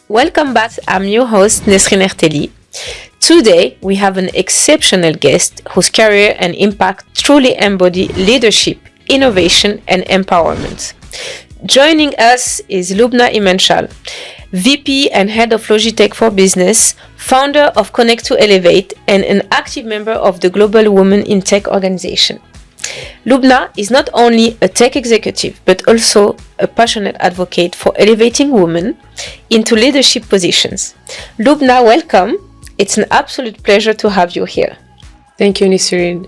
Welcome back. I'm your host, Nessrine Hertelli. Today, we have an exceptional guest whose career and impact truly embody leadership, innovation, and empowerment. Joining us is Loubna Imenchal, VP and Head of Logitech for Business, founder of Connect to Elevate, and an active member of the Global Women in Tech organization. Loubna is not only a tech executive, but also a passionate advocate for elevating women into leadership positions. Loubna, welcome. It's an absolute pleasure to have you here. Thank you, Nessrine.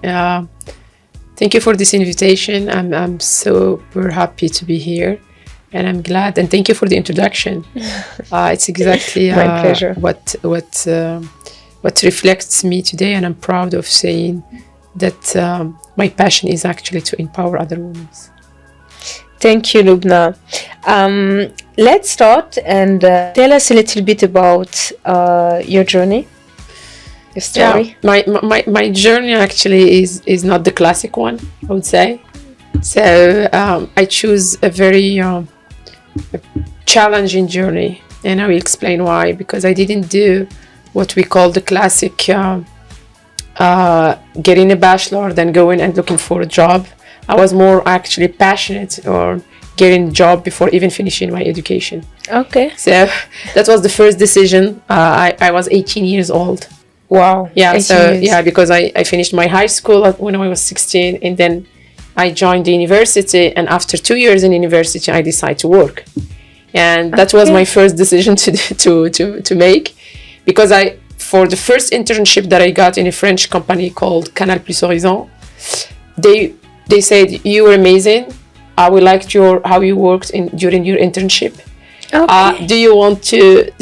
Thank you for this invitation. I'm super happy to be here, and I'm glad. And thank you for the introduction. It's exactly my pleasure. What reflects me today, and I'm proud of saying that my passion is actually to empower other women. Thank you, Loubna. Let's start and tell us a little bit about your journey, your story. Yeah, my journey actually is not the classic one, I would say. So I choose a very challenging journey, and I will explain why. Because I didn't do what we call the classic getting a bachelor, then going and looking for a job. I was more actually passionate or getting a job before even finishing my education. Okay. So that was the first decision. I was 18 years old. Wow. Yeah. Because I finished my high school when I was 16, and then I joined the university. And after 2 years in university, I decided to work, and that was my first decision to make, because for the first internship that I got in a French company called Canal Plus Horizon, they said, you were amazing. We liked how you worked during your internship. Okay. Do you want to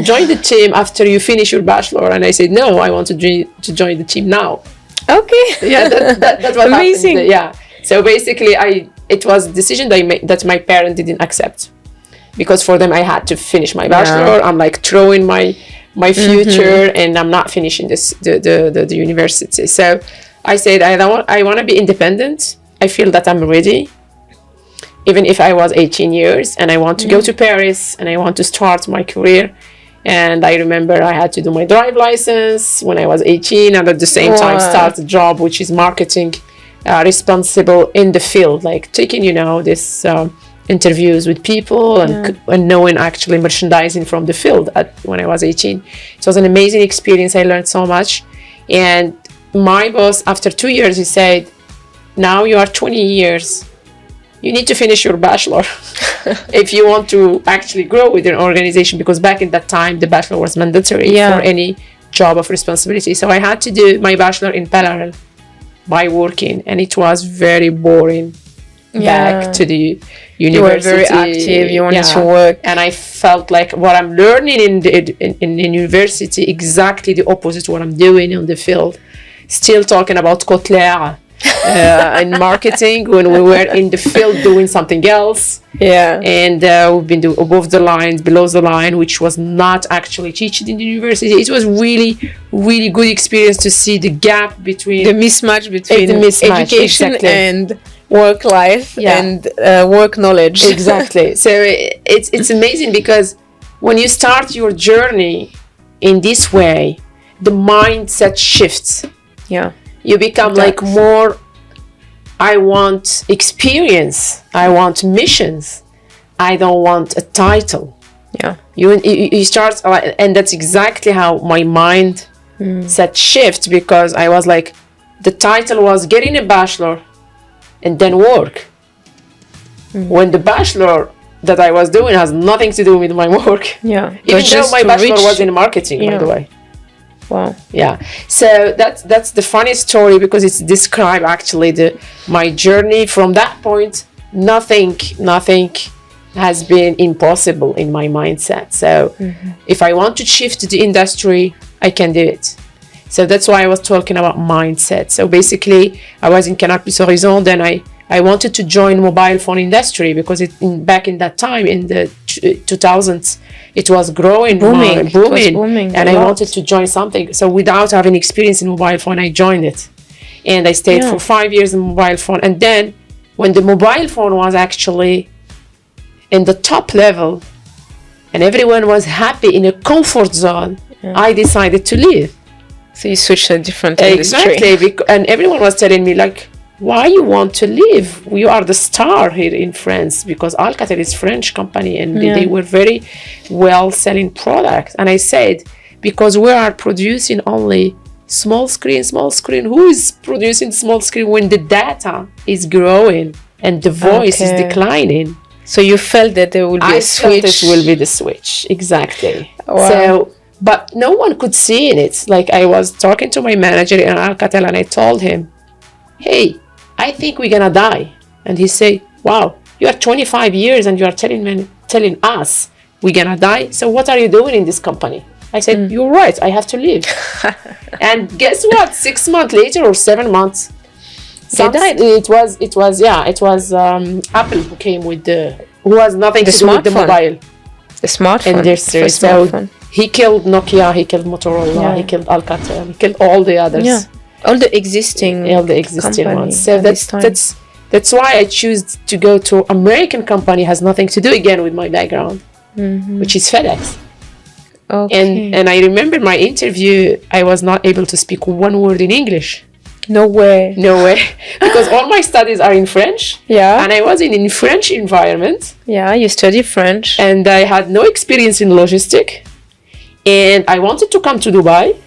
join the team after you finish your bachelor? And I said, no, I want to join the team now. Okay. Yeah, that's what amazing. happened. Yeah. So basically, it was a decision that my parents didn't accept, because for them I had to finish my bachelor. I'm like throwing my future, and I'm not finishing the university. So I said, I want to be independent. I feel that I'm ready, even if I was 18 years, and I want to go to Paris, and I want to start my career. And I remember I had to do my drive license when I was 18, and at the same time start a job which is marketing responsible in the field, like taking this interviews with people and knowing actually merchandising from the field when I was 18. It was an amazing experience. I learned so much. And my boss, after 2 years, he said, now you are 20 years. You need to finish your bachelor if you want to actually grow with an organization, because back in that time, the bachelor was mandatory for any job of responsibility. So I had to do my bachelor in parallel by working, and it was very boring. Back to the university. You were very active, you wanted to work. And I felt like what I'm learning in university, exactly the opposite what I'm doing in the field. Still talking about Kotler in marketing when we were in the field doing something else. Yeah. And we've been doing above the line, below the line, which was not actually taught in the university. It was really, really good experience to see the gap between... The mismatch between education and work life and work knowledge. Exactly. So it's amazing, because when you start your journey in this way, the mindset shifts. Yeah. You become like more, I want experience. I want missions. I don't want a title. Yeah. You start, and that's exactly how my mind set shift, because I was like, the title was getting a bachelor and then work. When the bachelor that I was doing has nothing to do with my work. Yeah. Even though my bachelor was in marketing, by the way. Wow. Yeah. So that's the funny story, because it's describe actually my journey from that point. Nothing has been impossible in my mindset. So if I want to shift to the industry, I can do it. So that's why I was talking about mindset. So basically, I was in Canal Plus Horizon, then I wanted to join mobile phone industry, because back in that time, in the 2000s, it was growing, booming, and I wanted to join something. So without having experience in mobile phone, I joined it, and I stayed for 5 years in mobile phone. And then when the mobile phone was actually in the top level, and everyone was happy in a comfort zone, I decided to leave. So you switched to a different industry. Exactly. And everyone was telling me, like, why you want to leave? You are the star here in France, because Alcatel is French company, and they were very well selling products. And I said, because we are producing only small screen. Who is producing small screen when the data is growing and the voice is declining? So you felt that there will be a switch. I felt it will be the switch. Exactly. Wow. So, but no one could see in it. Like, I was talking to my manager in Alcatel, and I told him, hey, I think we're gonna die. And he said, wow, you are 25 years and you are telling us we're gonna die. So what are you doing in this company? I said, you're right, I have to leave. And guess what? 6 months later or 7 months, they died. It was Apple who came with who has nothing to do with the mobile. The smartphone. Industry. So he killed Nokia, he killed Motorola, he killed Alcatel, he killed all the others. Yeah. All the existing ones. So that's why I choose to go to American company. Has nothing to do again with my background, which is FedEx. Okay. And I remember my interview, I was not able to speak one word in English. No way. Because all my studies are in French. Yeah. And I was in French environment. Yeah, you study French. And I had no experience in logistics. And I wanted to come to Dubai.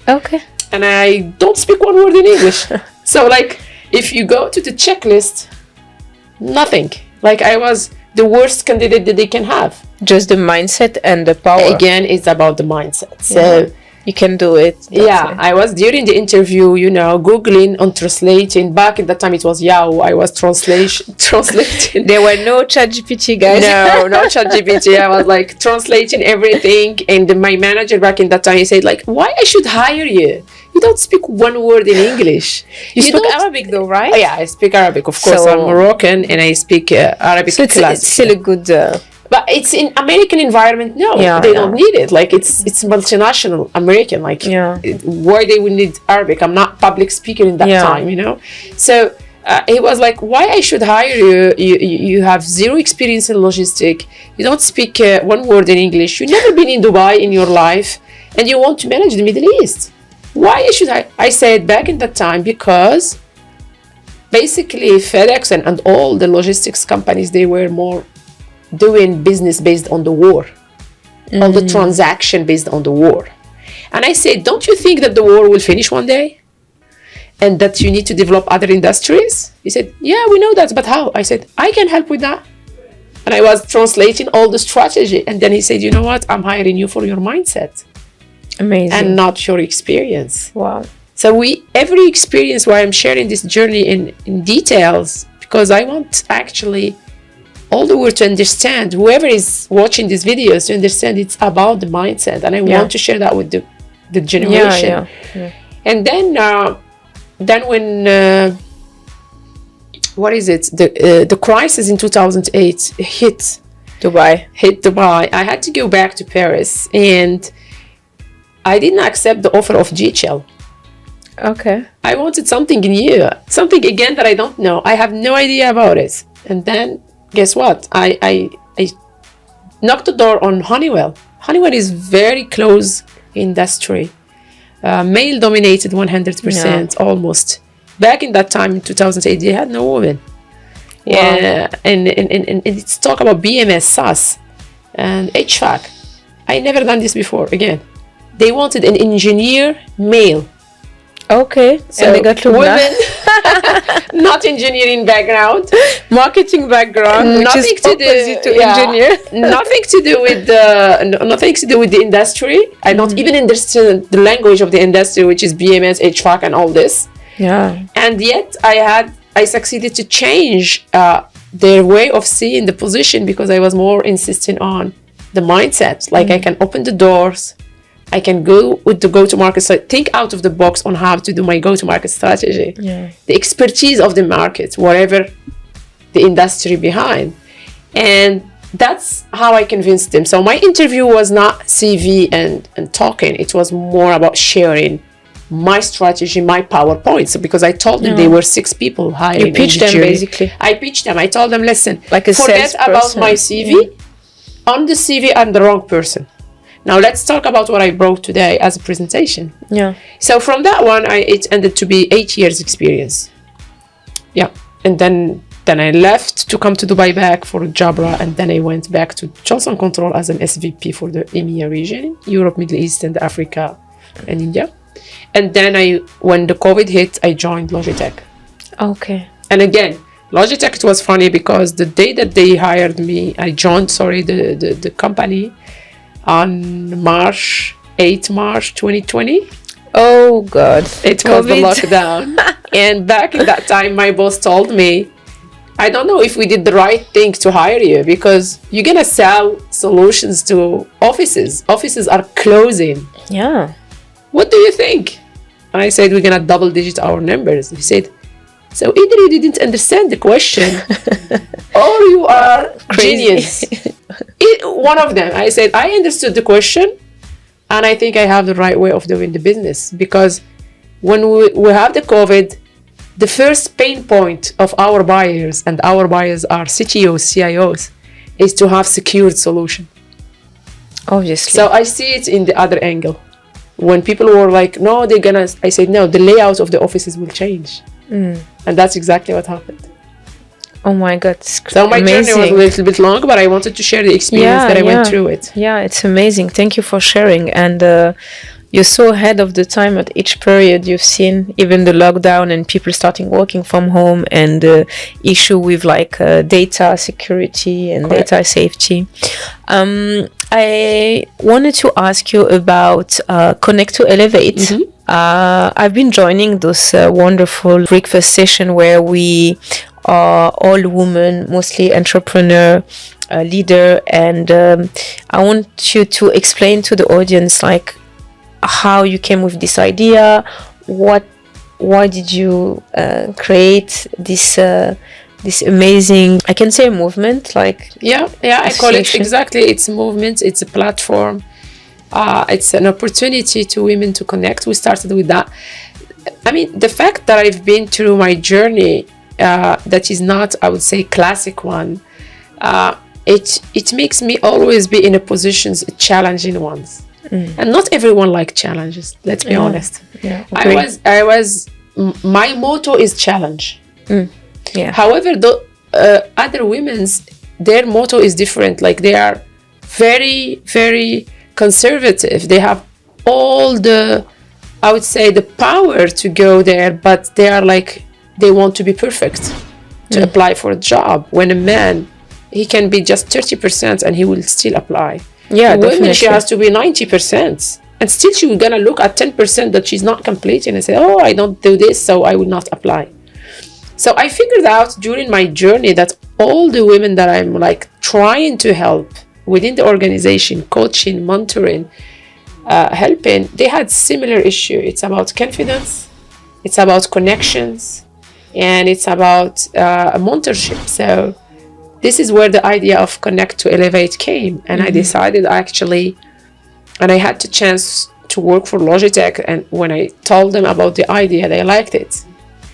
Okay. And I don't speak one word in English. So, like, if you go to the checklist, nothing. Like, I was the worst candidate that they can have. Just the mindset and the power. Again, it's about the mindset. So you can do it. I was during the interview, Googling and translating. Back in that time, it was Yahoo. I was translating. There were no ChatGPT, guys. No ChatGPT. I was like translating everything. And my manager back in that time, he said, like, why I should hire you? You don't speak one word in English. You speak Arabic though, right? Oh, yeah, I speak Arabic. Of course, I'm Moroccan and I speak Arabic. So it's still a good... But it's in American environment, they don't need it. Like, it's multinational American. Like, why they would need Arabic? I'm not public speaker in that time, So he was like, why I should hire you? You have zero experience in logistics. You don't speak one word in English. You've never been in Dubai in your life. And you want to manage the Middle East. Why I should hire? I said back in that time, because basically FedEx and all the logistics companies, they were more doing business based on the war, on the transaction based on the war. And I said, don't you think that the war will finish one day and that you need to develop other industries? He said, yeah, we know that, but how? I said, I can help with that. And I was translating all the strategy. And then he said, you know what? I'm hiring you for your mindset. Amazing. And not your experience. Wow. So every experience where I'm sharing this journey in details, because I want actually all the world to understand, whoever is watching these videos, to understand it's about the mindset. And I want to share that with the generation. Yeah. And then when, what is it? The crisis in 2008 hit Dubai. I had to go back to Paris, and I didn't accept the offer of GHL. Okay. I wanted something new, something again that I don't know. I have no idea about it. And then guess what? I knocked the door on Honeywell. Honeywell is very close industry, male dominated 100% almost. Back in that time in 2008, they had no women. Wow. And it's talk about BMS, SAS, and HVAC. I never done this before. Again, they wanted an engineer male. Okay, so and they got Loubna. Women, not engineering background, marketing background, nothing which is opposite to engineer. nothing to do with the industry. I don't even understand the language of the industry, which is BMS, HVAC, and all this. Yeah, and yet I succeeded to change their way of seeing the position, because I was more insisting on the mindset. Like, I can open the doors. I can go with the go-to-market, so think out of the box on how to do my go-to-market strategy. Yeah. The expertise of the market, whatever the industry behind. And that's how I convinced them. So my interview was not CV and talking. It was more about sharing my strategy, my PowerPoint. So because I told them there were 6 people hiring. You pitched them basically. I pitched them. I told them, listen, like a forget about my CV. on the CV, I'm the wrong person. Now let's talk about what I brought today as a presentation. Yeah. So from that one, it ended to be 8 years experience. Yeah. And then I left to come to Dubai back for Jabra, and then I went back to Johnson Control as an SVP for the EMEA region, Europe, Middle East, and Africa, and India. And then when the COVID hit, I joined Logitech. Okay. And again, Logitech, it was funny because the day that they hired me, I joined, the company on March 2020. Oh God. It was the lockdown. And back in that time, my boss told me, I don't know if we did the right thing to hire you, because you're going to sell solutions to offices. Offices are closing. Yeah. What do you think? And I said, we're going to double digit our numbers. He said, so either you didn't understand the question or you are genius. One of them. I said, I understood the question, and I think I have the right way of doing the business, because when we have the COVID, the first pain point of our buyers, and our buyers are CTOs, CIOs, is to have secured solution. Obviously. So I see it in the other angle. When people were like, no, I said, no, the layout of the offices will change. And that's exactly what happened. Oh my God. So my journey was a little bit long, but I wanted to share the experience that I went through it. Yeah, it's amazing. Thank you for sharing. And you're so ahead of the time at each period. You've seen even the lockdown and people starting working from home, and the issue with data security and data safety. I wanted to ask you about Connect to Elevate. Mm-hmm. I've been joining those wonderful breakfast session where we are all women, mostly entrepreneur, leader, and I want you to explain to the audience how you came with this idea. Why did you create this amazing, I can say, movement? I call it exactly. It's a movement. It's a platform. It's an opportunity to women to connect. We started with that. I mean, the fact that I've been through my journey, that is not, I would say, classic one. It makes me always be in a positions, challenging ones. And not everyone likes challenges. Let's be honest. Yeah, my motto is challenge. Yeah. However, other their motto is different. They are very, very conservative. They have all the power to go there, but they are they want to be perfect to apply for a job. When a man, he can be just 30% and he will still apply. Yeah, women, she has to be 90%, and still she will gonna look at 10% that she's not completing and say, oh, I don't do this, so I will not apply. So I figured out during my journey that all the women that I'm trying to help within the organization, coaching, mentoring, helping, they had similar issue. It's about confidence, it's about connections, and it's about mentorship. So this is where the idea of Connect to Elevate came. And I decided and I had the chance to work for Logitech. And when I told them about the idea, they liked it.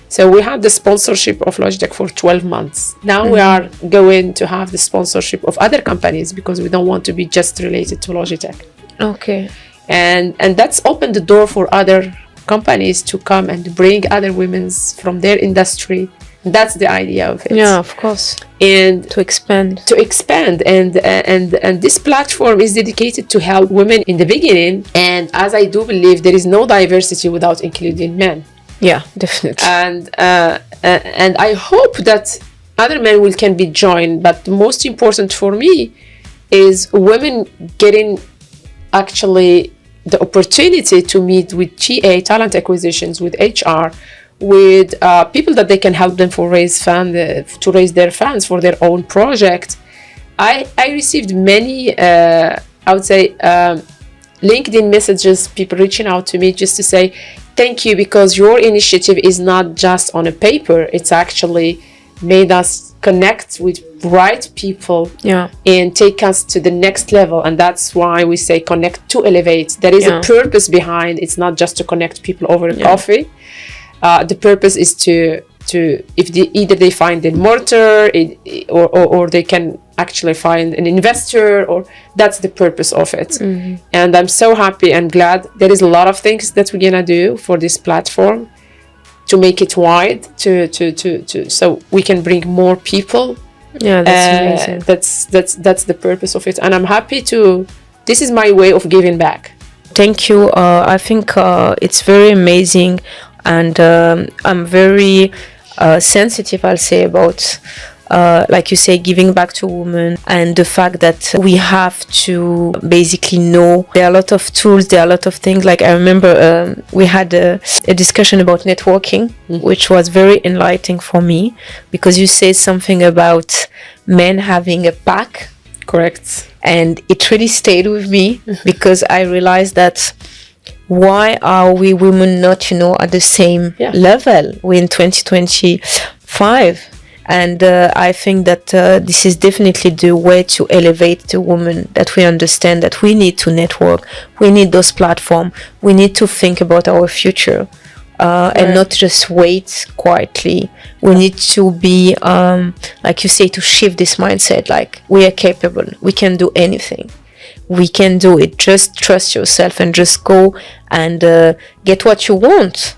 So we had the sponsorship of Logitech for 12 months. Now we are going to have the sponsorship of other companies, because we don't want to be just related to Logitech. Okay. And that's opened the door for other companies to come and bring other women from their industry. That's the idea of it. Yeah, of course. And to expand. And this platform is dedicated to help women in the beginning. And as I do believe, there is no diversity without including men. Yeah, definitely. And I hope that other men can be joined. But the most important for me is women getting actually the opportunity to meet with TA, talent acquisitions, with HR, with people that they can help them to raise their funds for their own project. I received many, LinkedIn messages, people reaching out to me just to say, thank you, because your initiative is not just on a paper. It's actually made us connect with right people and take us to the next level. And that's why we say Connect to Elevate. There is a purpose behind. It's not just to connect people over coffee. The purpose is to either they find a mortar or they can actually find an investor, or that's the purpose of it. And I'm so happy and glad. There is a lot of things that we're gonna do for this platform to make it wide, to so we can bring more people. Yeah, that's amazing. That's the purpose of it, and I'm happy to. This is my way of giving back. Thank you. I think it's very amazing, and I'm very sensitive, I'll say, about like you say, giving back to women, and the fact that we have to basically know there are a lot of tools, there are a lot of things. Like I remember we had a discussion about networking, which was very enlightening for me, because you said something about men having a pack. Correct. And it really stayed with me, because I realized that why are we women not, at the same level? We're in 2025. And I think that this is definitely the way to elevate the woman, that we understand that we need to network, we need those platforms, we need to think about our future, and not just wait quietly. We need to be, like you say, to shift this mindset, like we are capable, we can do anything. We can do it. Just trust yourself and just go and get what you want.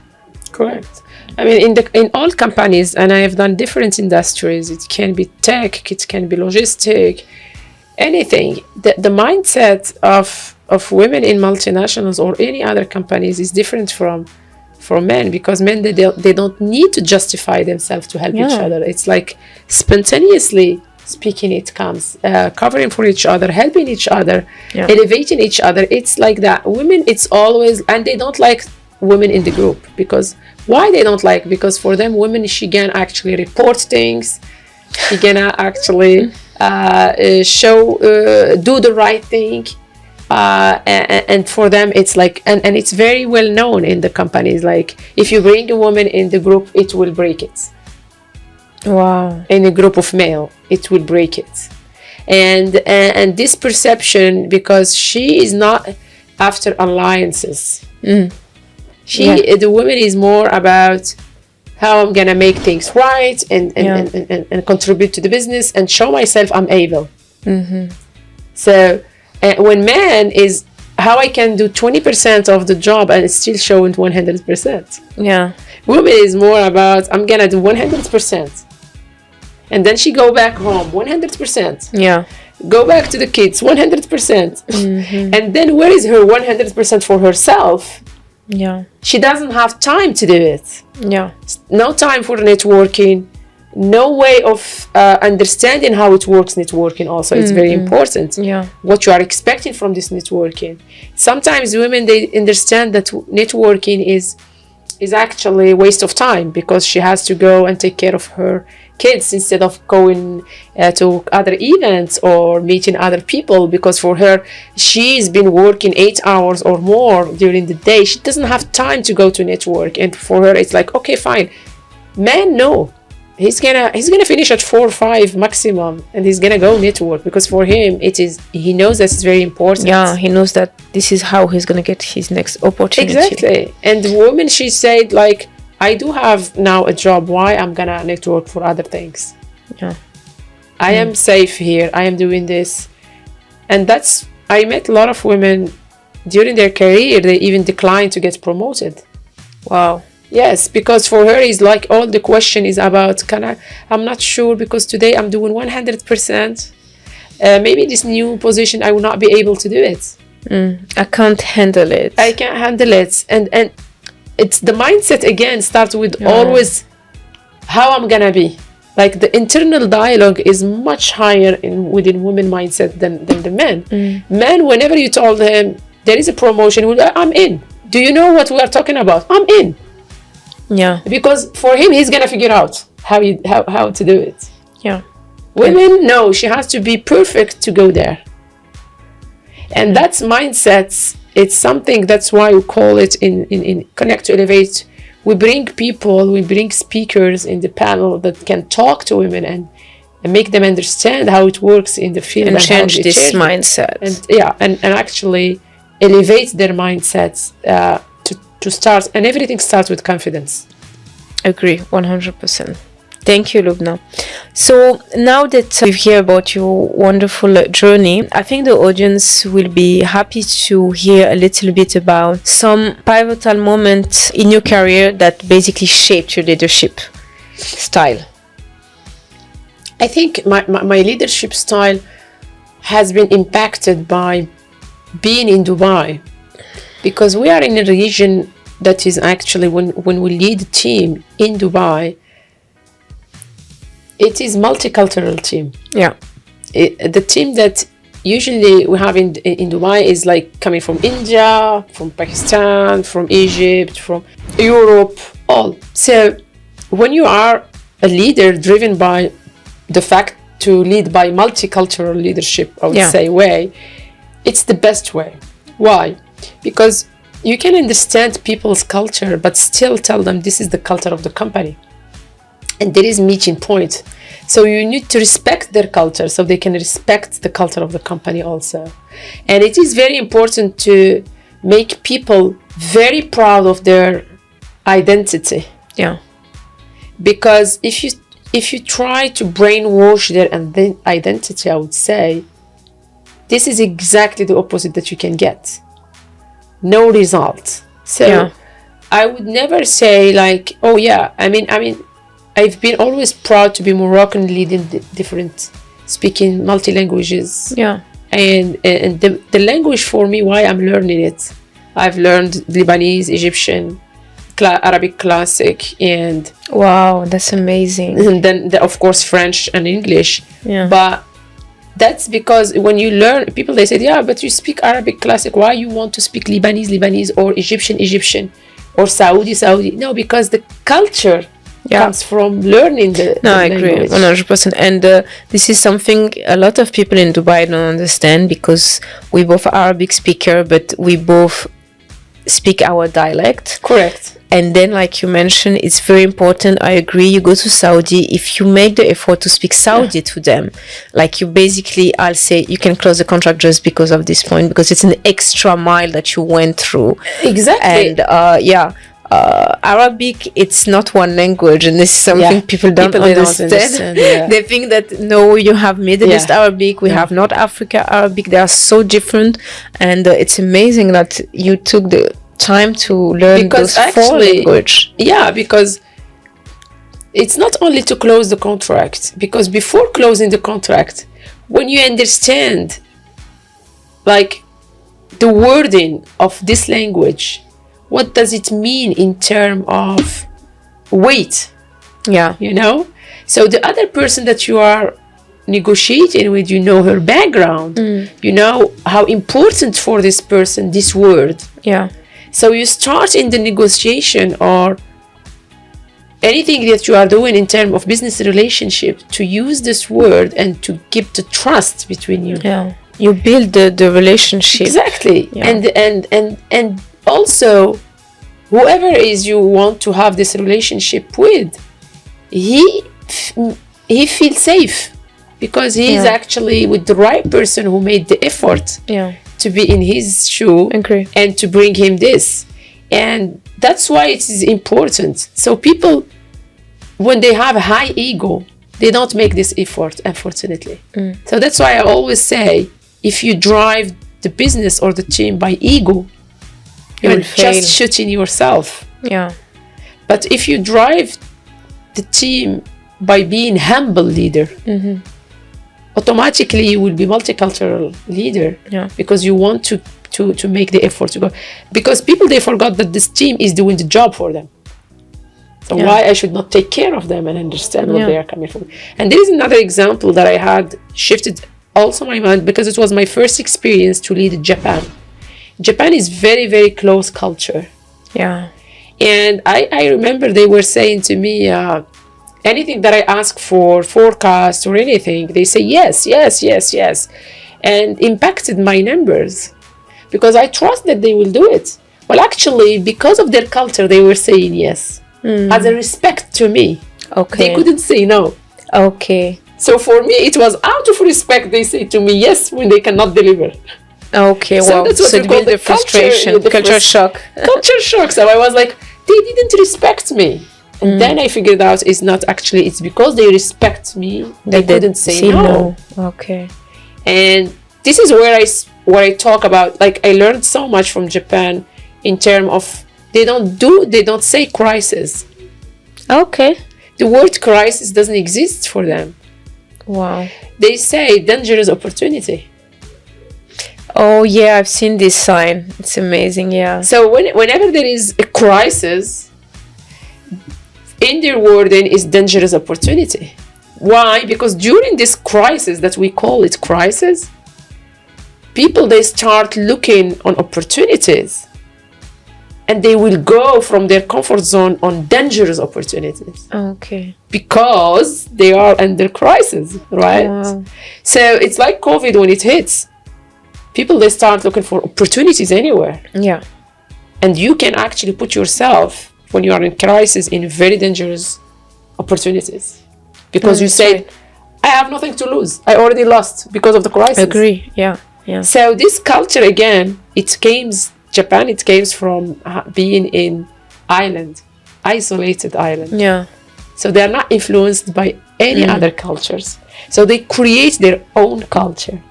Correct. I mean, in all companies, and I have done different industries. It can be tech, it can be logistic, anything. The mindset of women in multinationals or any other companies is different from men, because men they don't need to justify themselves to help each other. It's like spontaneously speaking, it comes, covering for each other, helping each other, elevating each other. It's like that. Women, it's always, and they don't like women in the group, because why they don't like? Because for them, women, she can actually report things, she can actually do the right thing, and for them it's like, and it's very well known in the companies, like if you bring a woman in the group, it will break it. Wow. In a group of male, it will break it. And this perception, because she is not after alliances. The woman is more about how I'm gonna make things right and contribute to the business and show myself I'm able. So when man is how I can do 20% of the job and still showing 100%. Yeah. Woman is more about I'm gonna do 100%. And then she go back home 100%. Yeah. Go back to the kids 100%. And then where is her 100% for herself? Yeah. She doesn't have time to do it. Yeah. No time for networking. No way of understanding how it works. Networking also it's very important. Yeah. What you are expecting from this networking. Sometimes women, they understand that networking is actually a waste of time, because she has to go and take care of her kids instead of going to other events or meeting other people, because for her, she's been working 8 hours or more during the day. She doesn't have time to go to network, and for her it's like, okay, fine. Man, no, he's gonna finish at 4 or 5 maximum, and he's gonna go network, because for him he knows that it's very important. Yeah, he knows that this is how he's gonna get his next opportunity. Exactly. And the woman, she said, like, I do have now a job, why I'm gonna network for other things? Yeah. I am safe here, I am doing this. And I met a lot of women during their career, they even declined to get promoted. Wow. Yes, because for her is like all the question is about, I'm not sure, because today I'm doing 100%. Maybe this new position I will not be able to do it. I can't handle it. I can't handle it. And it's the mindset again starts with always how I'm gonna be. Like the internal dialogue is much higher within women mindset than the men. Men, whenever you told him there is a promotion, I'm in. Do you know what we are talking about? I'm in. Yeah. Because for him, he's gonna figure out how to do it. Yeah. Women, no, she has to be perfect to go there. And that's mindsets. It's something, that's why we call it in Connect to Elevate. We bring people, we bring speakers in the panel that can talk to women and make them understand how it works in the field. And change this mindset. And actually elevate their mindsets to start. And everything starts with confidence. Agree, 100%. Thank you, Loubna. So now that we hear about your wonderful journey, I think the audience will be happy to hear a little bit about some pivotal moments in your career that basically shaped your leadership style. I think my leadership style has been impacted by being in Dubai, because we are in a region that is actually, when we lead a team in Dubai, it is multicultural team. Yeah. The team that usually we have in Dubai is like coming from India, from Pakistan, from Egypt, from Europe, all. So when you are a leader driven by the fact to lead by multicultural leadership, I would say, way, it's the best way. Why? Because you can understand people's culture, but still tell them this is the culture of the company. And there is meeting point. So you need to respect their culture so they can respect the culture of the company also. And it is very important to make people very proud of their identity. Yeah. Because if you try to brainwash their identity, I would say, this is exactly the opposite that you can get. No result. So I would never say like, oh yeah, I mean, I've been always proud to be Moroccan, leading different, speaking multi-languages. Yeah. And the language for me, why I'm learning it. I've learned Lebanese, Egyptian, Arabic Classic, and... Wow, that's amazing. And then, of course, French and English. Yeah. But that's because when you learn, people, they say, yeah, but you speak Arabic Classic. Why you want to speak Lebanese, or Egyptian, or Saudi? No, because the culture... comes from learning the I language. agree 100%. And this is something a lot of people in Dubai don't understand, because we both are Arabic speaker, but we both speak our dialect. Correct. And then, like you mentioned, it's very important. I agree. You go to Saudi, if you make the effort to speak Saudi to them, like you basically, I'll say, you can close the contract just because of this point, because it's an extra mile that you went through. Exactly. And Arabic, it's not one language, and this is something people don't understand. They think that no, you have Middle East Arabic, we have North Africa Arabic. They are so different, and it's amazing that you took the time to learn those four languages. Yeah, because it's not only to close the contract, because before closing the contract, when you understand like the wording of this language, what does it mean in terms of weight? Yeah. You know? So the other person that you are negotiating with, you know her background. You know how important for this person this word. Yeah. So you start in the negotiation or anything that you are doing in terms of business relationship to use this word and to keep the trust between you. Yeah. You build the relationship. Exactly. Yeah. And also, whoever is you want to have this relationship with, he feels safe, because he is actually with the right person who made the effort to be in his shoe and to bring him this. And that's why it is important. So people, when they have a high ego, they don't make this effort, unfortunately. So that's why I always say, if you drive the business or the team by ego, you're just shooting yourself. Yeah. But if you drive the team by being humble leader, automatically you will be multicultural leader. Yeah. Because you want to make the effort to go. Because people, they forgot that this team is doing the job for them. So why I should not take care of them and understand what they are coming from. And there is another example that I had shifted also my mind, because it was my first experience to lead Japan. Japan is very, very close culture. Yeah. And I remember they were saying to me, anything that I ask for, forecast or anything, they say yes. And impacted my numbers, because I trust that they will do it. Well, actually, because of their culture, they were saying yes. As a respect to me. Okay. They couldn't say no. Okay. So for me, it was out of respect they say to me yes when they cannot deliver. Okay, so that's what we call the frustration, culture shock. Culture shock. So I was like, they didn't respect me. And then I figured out it's because they respect me. They couldn't say no. Okay. And this is where I talk about, like, I learned so much from Japan in terms of they don't say crisis. Okay. The word crisis doesn't exist for them. Wow. They say dangerous opportunity. Oh yeah, I've seen this sign. It's amazing, yeah. So whenever there is a crisis, in their wording is dangerous opportunity. Why? Because during this crisis that we call it crisis, people, they start looking on opportunities. And they will go from their comfort zone on dangerous opportunities. Okay. Because they are under crisis, right? Wow. So it's like COVID when it hits. People, they start looking for opportunities anywhere. Yeah. And you can actually put yourself, when you are in crisis, in very dangerous opportunities. Because you say, right, I have nothing to lose. I already lost because of the crisis. Agree, yeah. So this culture, again, Japan, it came from being in isolated island. Yeah. So they are not influenced by any other cultures. So they create their own culture.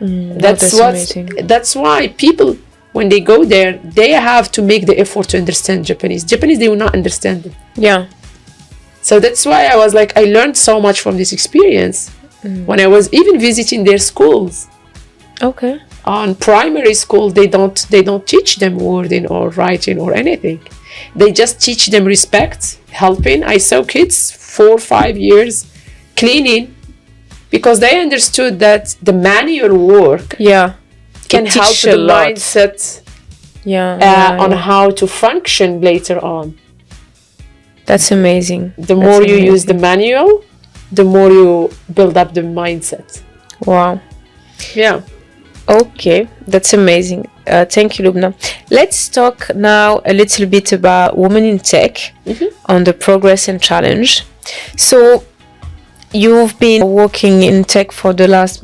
That's why people, when they go there, they have to make the effort to understand Japanese. They will not understand it. Yeah. So that's why I was like, I learned so much from this experience when I was even visiting their schools. Okay. On primary school, they don't teach them wording or writing or anything. They just teach them respect, helping. I saw kids 4 or 5 years cleaning because they understood that the manual work can help the mindset on how to function later on. That's amazing. The more you use the manual, the more you build up the mindset. Wow. Yeah. Okay, that's amazing. Thank you, Loubna. Let's talk now a little bit about women in tech on the progress and challenge. So, you've been working in tech for the last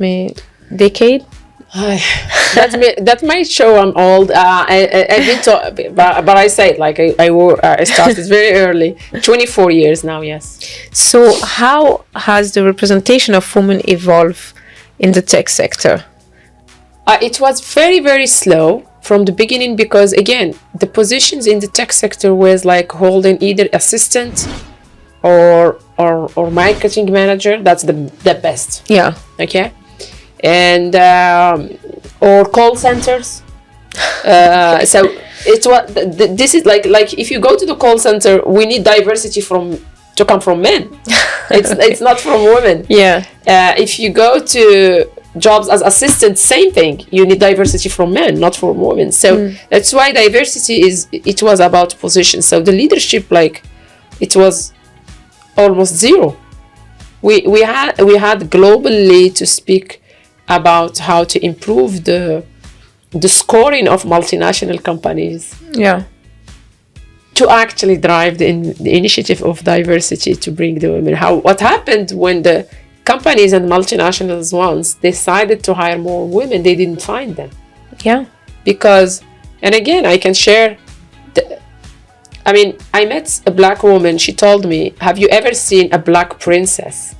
decade? That might show I'm old. I've been but I say it like I started very early. 24 years now, yes. So, how has the representation of women evolved in the tech sector? It was very, very slow from the beginning because, again, the positions in the tech sector was like holding either assistant or marketing manager. That's the best. Yeah. Okay. And or call centers. So it's what this is like. Like if you go to the call center, we need diversity to come from men. It's not from women. Yeah. If you go to jobs as assistant, same thing. You need diversity from men, not from women. So that's why diversity it was about position. So the leadership, like, it was almost zero. We had globally to speak about how to improve the scoring of multinational companies. Yeah. To actually drive the initiative of diversity to bring the women. What happened when the companies and multinationals once decided to hire more women, they didn't find them. Yeah. Because, and again, I can share, I met a black woman. She told me, have you ever seen a black princess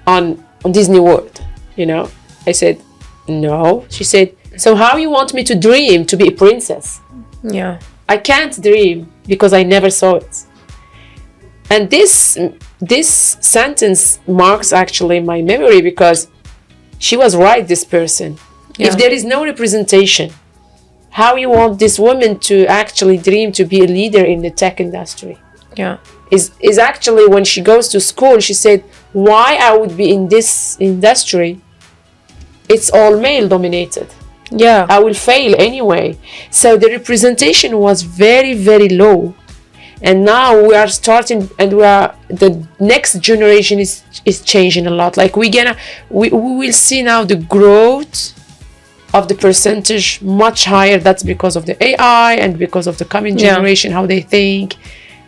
on Disney World? I said, no. She said, so how you want me to dream to be a princess? Yeah. I can't dream because I never saw it. And this sentence marks actually my memory because she was right, this person. Yeah. If there is no representation, how you want this woman to actually dream to be a leader in the tech industry? Yeah. Is actually when she goes to school, she said, why I would be in this industry? It's all male dominated. Yeah. I will fail anyway. So the representation was very, very low. And now we are starting, and the next generation is changing a lot. Like we will see now the growth of the percentage much higher. That's because of the AI and because of the coming generation, how they think,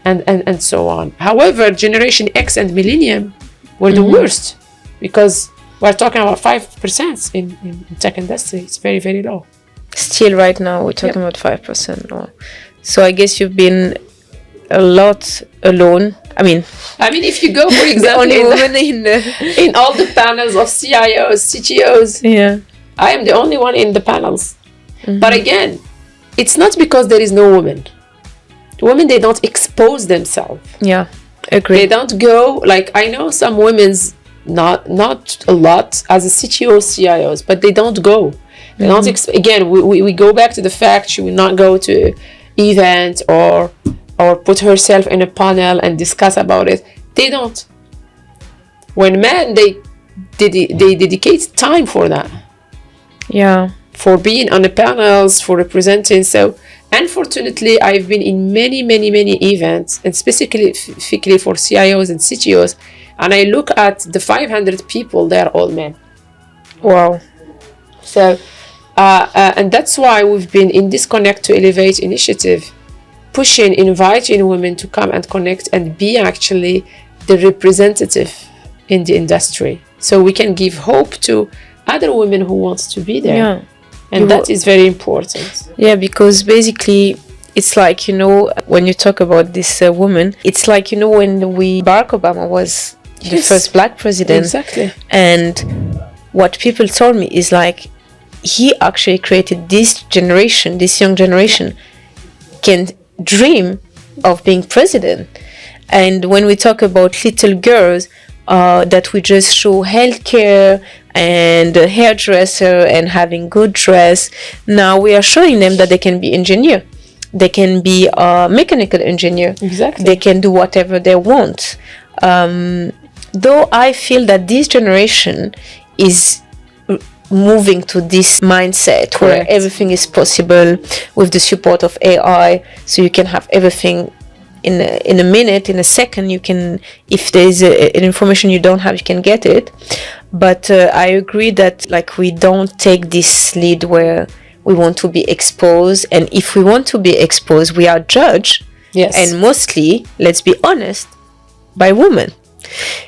and so on. However, Generation X and Millennium were the worst because we're talking about 5% in tech industry. It's very, very low. Still, right now we're talking about 5% more. So I guess you've been a lot alone. I mean, if you go, for the example, only woman in the... in all the panels of CIOs, CTOs, Yeah. I am the only one in the panels. But again, it's not because there is no woman. Women, they don't expose themselves. Yeah, agree. They don't go, like, I know some women's, not a lot, as a CTO, CIOs, but they don't go. They don't, again, we go back to the fact she will not go to event or put herself in a panel and discuss about it. They don't. When men, they dedicate time for that. Yeah. For being on the panels, for representing. So unfortunately, I've been in many events, and specifically for CIOs and CTOs, and I look at the 500 people, they're all men. Wow. So, and that's why we've been in this Connect to Elevate initiative, pushing, inviting women to come and connect and be actually the representative in the industry. So we can give hope to other women who want to be there. Yeah. And that is very important. Yeah, because basically it's like, when you talk about this woman, it's like, when Barack Obama was the first black president. Exactly. And what people told me is like, he actually created this generation, this young generation can dream of being president. And when we talk about little girls, that we just show healthcare and a hairdresser and having good dress, now we are showing them that they can be engineer, they can be a mechanical engineer. Exactly. They can do whatever they want. Though I feel that this generation is moving to this mindset. Correct. Where everything is possible with the support of AI, so you can have everything in a minute, in a second. You can, if there's an information you don't have, you can get it. But I agree that like we don't take this lead where we want to be exposed, and if we want to be exposed, we are judged. Yes. And mostly, let's be honest, by women.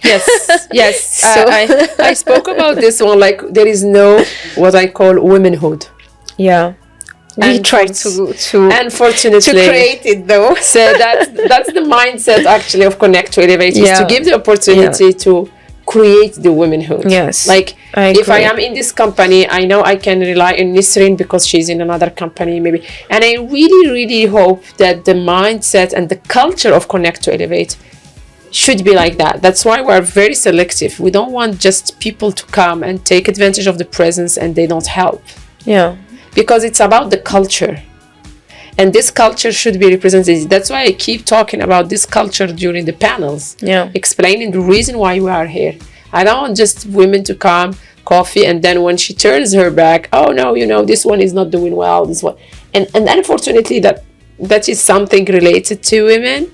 Yes, yes. So I spoke about this one. Like, there is no what I call womanhood. Yeah, we try to unfortunately to create it though. So that's the mindset actually of Connect to Elevate, is to give the opportunity to create the womanhood. Yes, like if I am in this company, I know I can rely on Nessrine because she's in another company maybe, and I really hope that the mindset and the culture of Connect to Elevate should be like that. That's why we're very selective. We don't want just people to come and take advantage of the presence and they don't help. Yeah. Because it's about the culture. And this culture should be represented. That's why I keep talking about this culture during the panels. Yeah. Explaining the reason why we are here. I don't want just women to come, coffee, and then when she turns her back, oh no, this one is not doing well, this one. And unfortunately that is something related to women.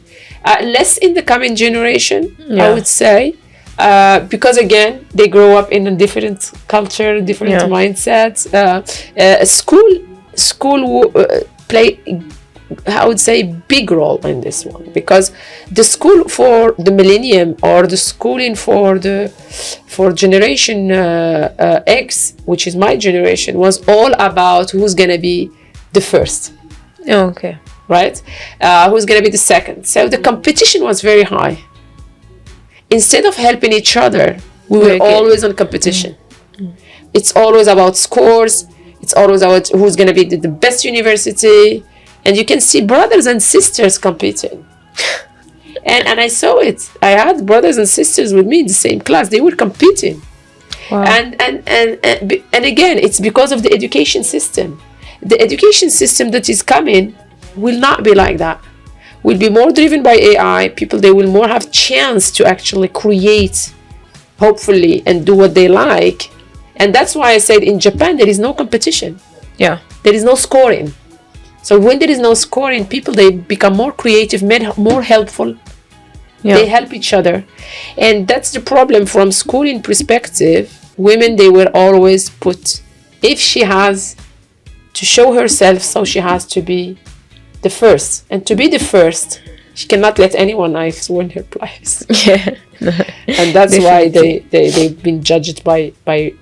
Less in the coming generation, I would say, because again, they grow up in a different culture, different mindsets. School play, I would say, big role in this one, because the school for the millennium or the schooling for generation X, which is my generation, was all about who's gonna be the first. Oh, okay. Right? Who's going to be the second? So the competition was very high. Instead of helping each other, we were always on competition. It's always about scores. It's always about who's going to be the best university. And you can see brothers and sisters competing. And I saw it. I had brothers and sisters with me in the same class. They were competing. Wow. And again, it's because of the education system. The education system that is coming will not be like that. Will be more driven by AI. People, they will more have chance to actually create, hopefully, and do what they like. And that's why I said in Japan there is no competition. Yeah. There is no scoring. So when there is no scoring, people, they become more creative, more helpful. Yeah. They help each other. And that's the problem from schooling perspective. Women, they were always put, if she has to show herself, so she has to be the first, and to be the first, she cannot let anyone else win her place. Yeah, and that's why they've been judged by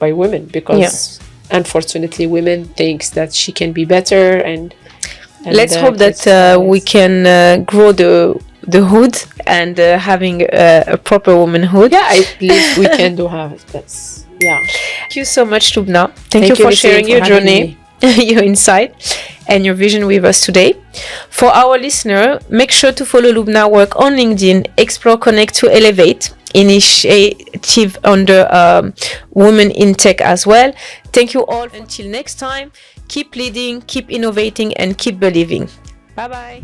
women, because unfortunately women thinks that she can be better, and let's hope that we can grow the the hood and having a proper womanhood. Yeah, I believe we can do have it. That's, yeah. Thank you so much, Loubna. Thank you for sharing your journey, your insight, and your vision with us today. For our listener, make sure to follow Loubna work on LinkedIn, Explore, Connect to Elevate, initiative under Women in Tech as well. Thank you all. Until next time, keep leading, keep innovating, and keep believing. Bye-bye.